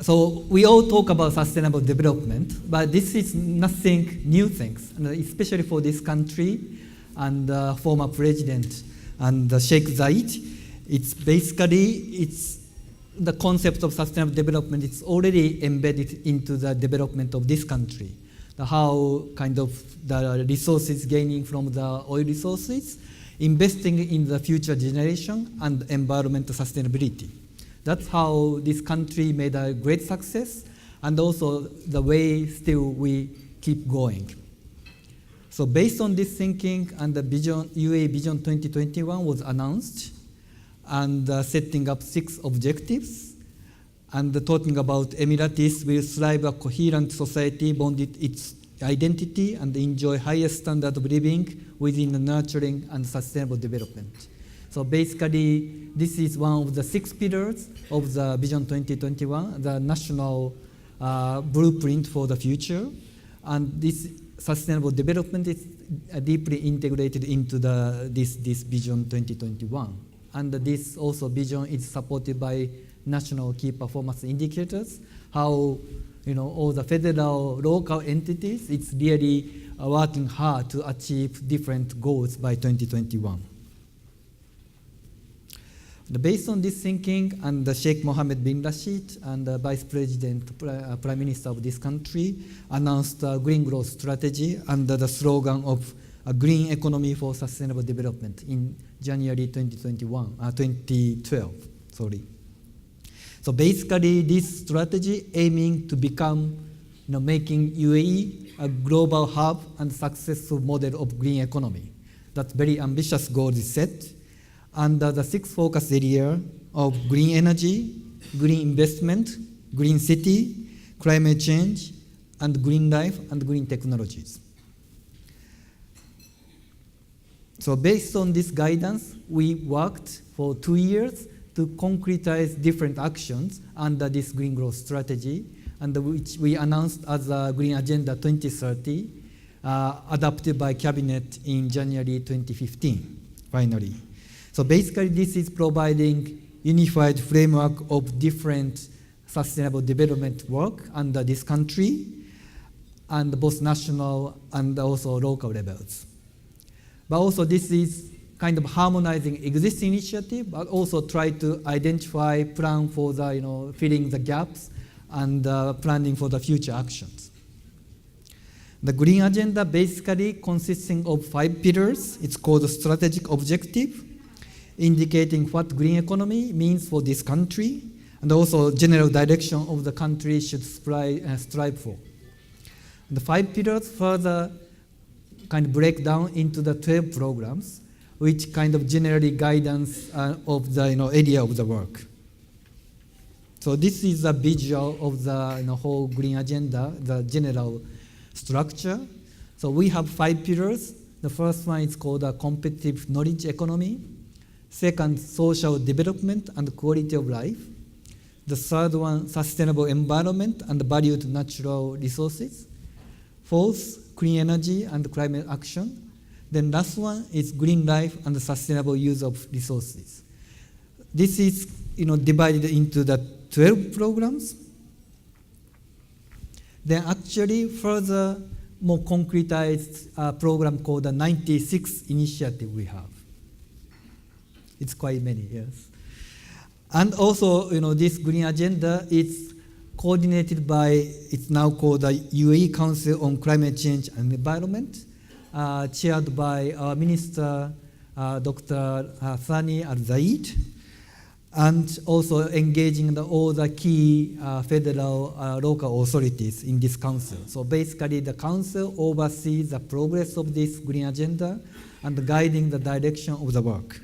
So we all talk about sustainable development, but this is nothing new things, and especially for this country and former president and Sheikh Zayed. It's the concept of sustainable development. It's already embedded into the development of this country. How kind of the resources gaining from the oil resources, investing in the future generation and environmental sustainability. That's how this country made a great success, and also the way still we keep going. So based on this thinking, and the UAE Vision 2021 was announced, and setting up 6 objectives, and talking about Emiratis will thrive a coherent society, bonded its identity, and enjoy highest standard of living within the nurturing and sustainable development. So basically, this is one of the 6 pillars of the Vision 2021, the national blueprint for the future. And this sustainable development is deeply integrated into this Vision 2021. And this also vision is supported by national key performance indicators, how all the federal, local entities, it's really working hard to achieve different goals by 2021. Based on this thinking, and Sheikh Mohammed bin Rashid and the Vice President, Prime Minister of this country, announced a green growth strategy under the slogan of a green economy for sustainable development in January 2012. So basically, this strategy aiming to become, making UAE a global hub and successful model of green economy. That's very ambitious goal is set under the 6 focus areas of green energy, green investment, green city, climate change, and green life and green technologies. So based on this guidance, we worked for 2 years to concretize different actions under this green growth strategy, and which we announced as a Green Agenda 2030, adopted by Cabinet in January 2015, finally. So basically, this is providing unified framework of different sustainable development work under this country, and both national and also local levels. But also this is kind of harmonizing existing initiative, but also try to identify, plan for the, filling the gaps and planning for the future actions. The Green Agenda basically consisting of 5 pillars. It's called a strategic objective, indicating what green economy means for this country, and also general direction of the country should strive for. The 5 pillars further kind of break down into the 12 programs, which kind of generally guidance of the area of the work. So this is the visual of the whole Green Agenda, the general structure. So we have 5 pillars. The first one is called a competitive knowledge economy. Second, social development and quality of life. The third one, sustainable environment and valued natural resources. Fourth, clean energy and climate action. Then last one is green life and the sustainable use of resources. This is divided into the 12 programs. Then actually further more concretized program called the 96 initiative we have. It's quite many, yes. And also, this Green Agenda is coordinated by, it's now called the UAE Council on Climate Change and Environment, chaired by our Minister, Dr. Thani Al-Zayed, and also engaging all the key federal local authorities in this council. So basically, the council oversees the progress of this Green Agenda and guiding the direction of the work.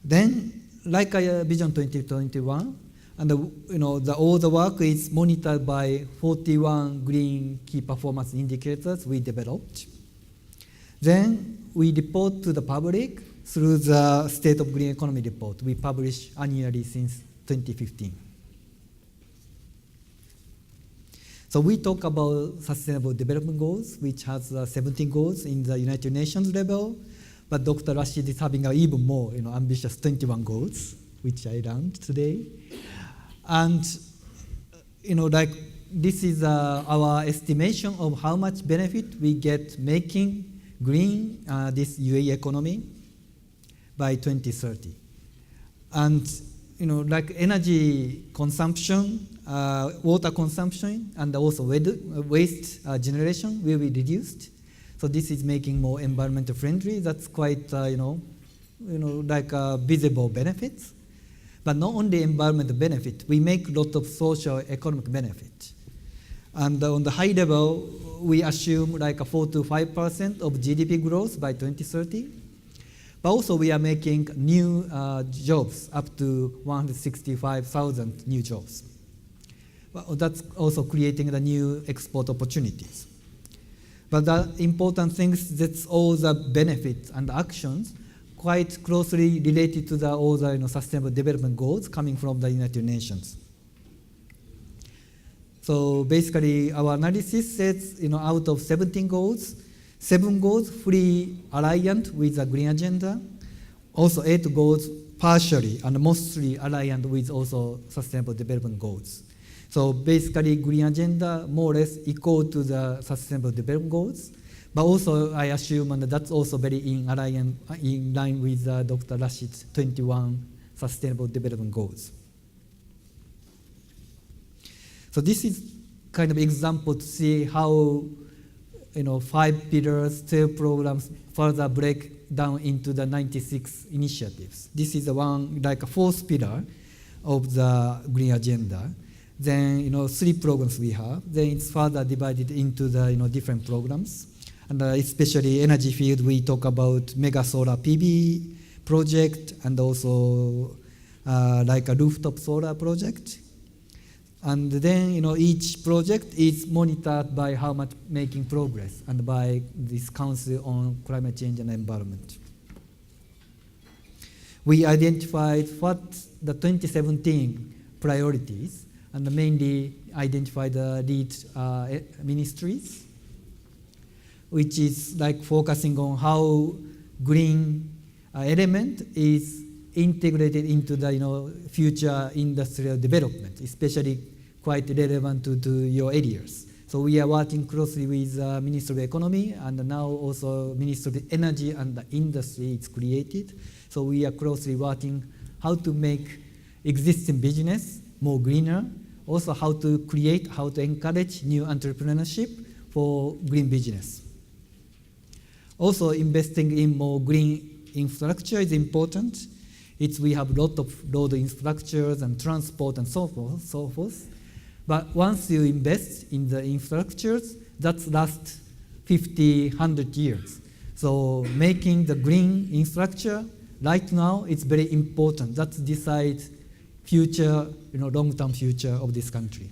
Then, like Vision 2021, and all the work is monitored by 41 green key performance indicators we developed. Then we report to the public through the State of Green Economy report we publish annually since 2015. So we talk about Sustainable Development Goals, which has 17 goals in the United Nations level. But Dr. Rashid is having an even more ambitious 21 goals, which I learned today. And like this is our estimation of how much benefit we get making green this UAE economy by 2030. And like energy consumption, water consumption, and also waste generation will be reduced. So this is making more environmental friendly. That's quite like visible benefits. But not only environmental benefit, we make a lot of social economic benefit. And on the high level, we assume like a 4 to 5% of GDP growth by 2030. But also we are making new jobs, up to 165,000 new jobs. Well, that's also creating the new export opportunities. But the important thing is that all the benefits and actions quite closely related to all the sustainable development goals coming from the United Nations. So basically, our analysis says, out of 17 goals, 7 goals fully aligned with the green agenda. Also 8 goals partially and mostly aligned with also sustainable development goals. So basically, green agenda more or less equal to the sustainable development goals. But also, I assume, and that's also very in line with Dr. Rashid's 21 sustainable development goals. So this is kind of example to see how 5 pillars, 12 programs further break down into the 96 initiatives. This is the one like a 4th pillar of the green agenda. Then 3 programs we have. Then it's further divided into the different programs. And especially energy field, we talk about mega solar PV project and also like a rooftop solar project. And then each project is monitored by how much making progress and by this Council on Climate Change and Environment. We identified what the 2017 priorities and mainly identified the lead ministries, which is like focusing on how green element is integrated into the future industrial development, especially quite relevant to your areas. So we are working closely with Ministry of Economy, and now also Ministry of Energy and Industry is created. So we are closely working how to make existing business more greener, also how to create, how to encourage new entrepreneurship for green business. Also investing in more green infrastructure is important. We have a lot of road infrastructures and transport and so forth. But once you invest in the infrastructures, that lasts 50, 100 years. So making the green infrastructure right now is very important. That decides future, long-term future of this country.